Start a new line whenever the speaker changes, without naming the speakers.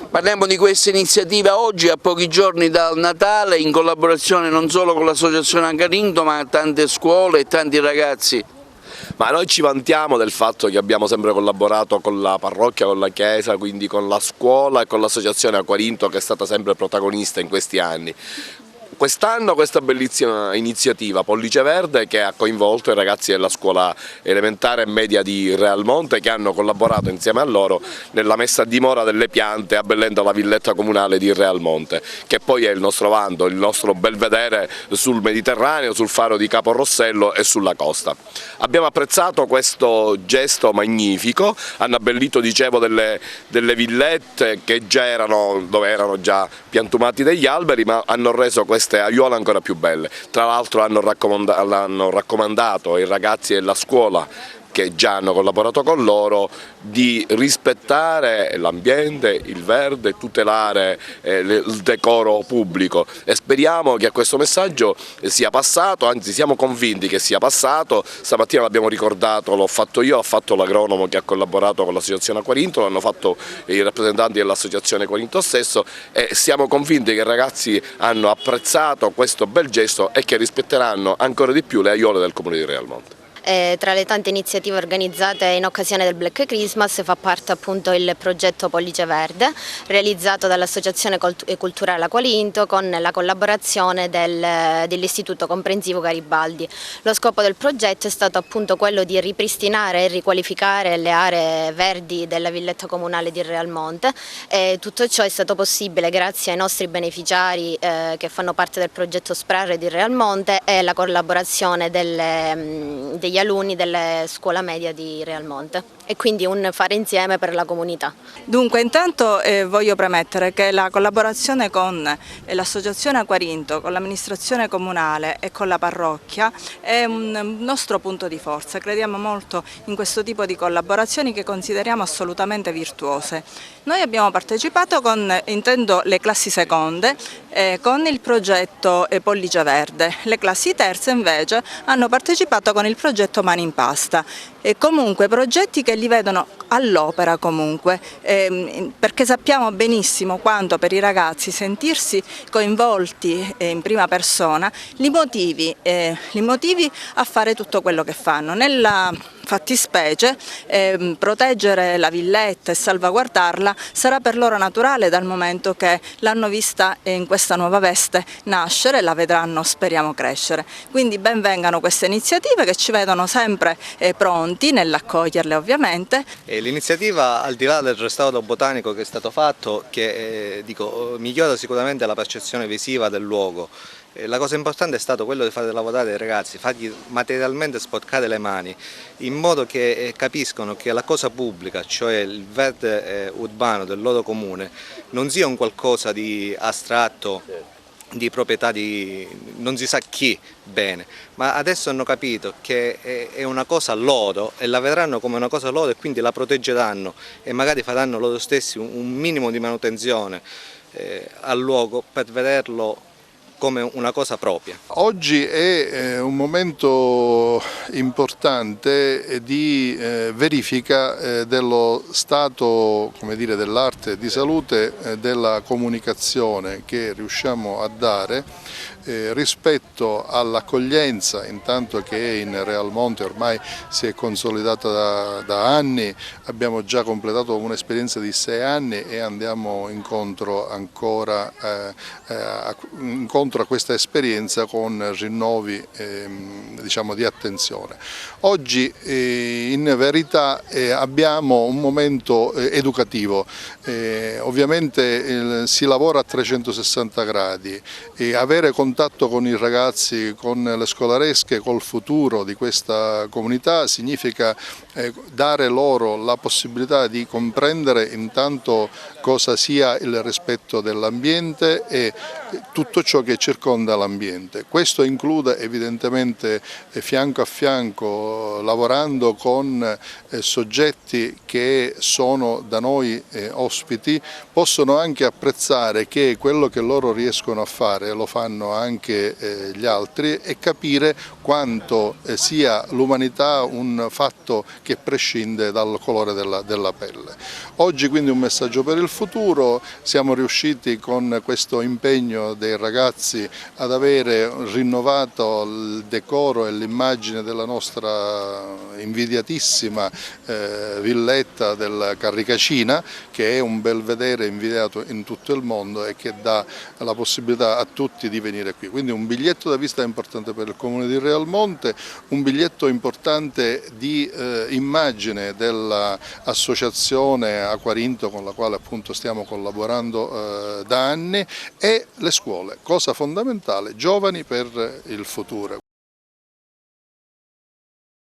Parliamo di questa iniziativa oggi, a pochi giorni dal Natale, in collaborazione non solo con l'Associazione Acquarinto, ma tante scuole e tanti ragazzi.
Ma noi ci vantiamo del fatto che abbiamo sempre collaborato con la parrocchia, con la chiesa, quindi con la scuola e con l'Associazione Acquarinto, che è stata sempre protagonista in questi anni. Quest'anno questa bellissima iniziativa Pollice Verde, che ha coinvolto i ragazzi della scuola elementare e media di Realmonte, che hanno collaborato insieme a loro nella messa a dimora delle piante abbellendo la villetta comunale di Realmonte, che poi è il nostro vanto, il nostro belvedere sul Mediterraneo, sul faro di Capo Rossello e sulla costa. Abbiamo apprezzato questo gesto magnifico, hanno abbellito, dicevo, delle villette che già dove erano già piantumati degli alberi, ma hanno reso queste aiuole ancora più belle. Tra l'altro hanno raccomandato ai ragazzi della scuola, che già hanno collaborato con loro, di rispettare l'ambiente, il verde, tutelare il decoro pubblico, e speriamo che questo messaggio sia passato, anzi siamo convinti che sia passato. Stamattina l'abbiamo ricordato, l'ho fatto io, l'ha fatto l'agronomo che ha collaborato con l'Associazione Acquarinto, l'hanno fatto i rappresentanti dell'Associazione Acquarinto stesso, e siamo convinti che i ragazzi hanno apprezzato questo bel gesto e che rispetteranno ancora di più le aiuole del Comune di Realmonte.
Tra le tante iniziative organizzate in occasione del Black Christmas fa parte appunto il progetto Pollice Verde, realizzato dall'Associazione Culturale Acquarinto con la collaborazione dell'Istituto Comprensivo Garibaldi. Lo scopo del progetto è stato appunto quello di ripristinare e riqualificare le aree verdi della villetta comunale di Realmonte, e tutto ciò è stato possibile grazie ai nostri beneficiari che fanno parte del progetto SPRAR di Realmonte e la collaborazione degli alunni delle scuola media di Realmonte, e quindi un fare insieme per la comunità.
Dunque, intanto voglio premettere che la collaborazione con l'Associazione Acquarinto, con l'amministrazione comunale e con la parrocchia è un nostro punto di forza. Crediamo molto in questo tipo di collaborazioni che consideriamo assolutamente virtuose. Noi abbiamo partecipato intendo le classi seconde, con il progetto Pollice Verde. Le classi terze invece hanno partecipato con il progetto Mani in Pasta. E comunque progetti che li vedono all'opera comunque, perché sappiamo benissimo quanto per i ragazzi sentirsi coinvolti in prima persona li motivi a fare tutto quello che fanno. Nella fattispecie proteggere la villetta e salvaguardarla sarà per loro naturale, dal momento che l'hanno vista in questa nuova veste nascere e la vedranno, speriamo, crescere. Quindi ben vengano queste iniziative che ci vedono sempre pronti nell'accoglierle, ovviamente.
L'iniziativa, al di là del restauro botanico che è stato fatto, che migliora sicuramente la percezione visiva del luogo. La cosa importante è stato quello di fare lavorare i ragazzi, fargli materialmente sporcare le mani, in modo che capiscono che la cosa pubblica, cioè il verde urbano del loro comune, non sia un qualcosa di astratto, di proprietà di non si sa chi bene, ma adesso hanno capito che è una cosa loro e la vedranno come una cosa loro, e quindi la proteggeranno e magari faranno loro stessi un minimo di manutenzione al luogo per vederlo come una cosa propria.
Oggi è un momento importante di verifica dello stato, come dire, dell'arte di salute della comunicazione che riusciamo a dare rispetto all'accoglienza, intanto che in Realmonte ormai si è consolidata da anni. Abbiamo già completato un'esperienza di 6 anni e andiamo incontro ancora a questa esperienza con rinnovi diciamo, di attenzione. Oggi in verità abbiamo un momento educativo, ovviamente si lavora a 360 gradi e avere contatto con i ragazzi, con le scolaresche, col futuro di questa comunità significa dare loro la possibilità di comprendere intanto cosa sia il rispetto dell'ambiente e tutto ciò che circonda l'ambiente. Questo include evidentemente fianco a fianco, lavorando con soggetti che sono da noi ospiti, possono anche apprezzare che quello che loro riescono a fare lo fanno anche gli altri e capire quanto sia l'umanità un fatto che prescinde dal colore della pelle. Oggi quindi un messaggio per il futuro, siamo riusciti con questo impegno dei ragazzi ad avere rinnovato il decoro e l'immagine della nostra invidiatissima villetta del Carricacina, che è un belvedere invidiato in tutto il mondo e che dà la possibilità a tutti di venire qui. Quindi un biglietto da visita importante per il Comune di Realmonte, un biglietto importante di immagine dell'associazione Aquarinto con la quale appunto stiamo collaborando da anni, e le scuole, cosa fondamentale, giovani per il futuro.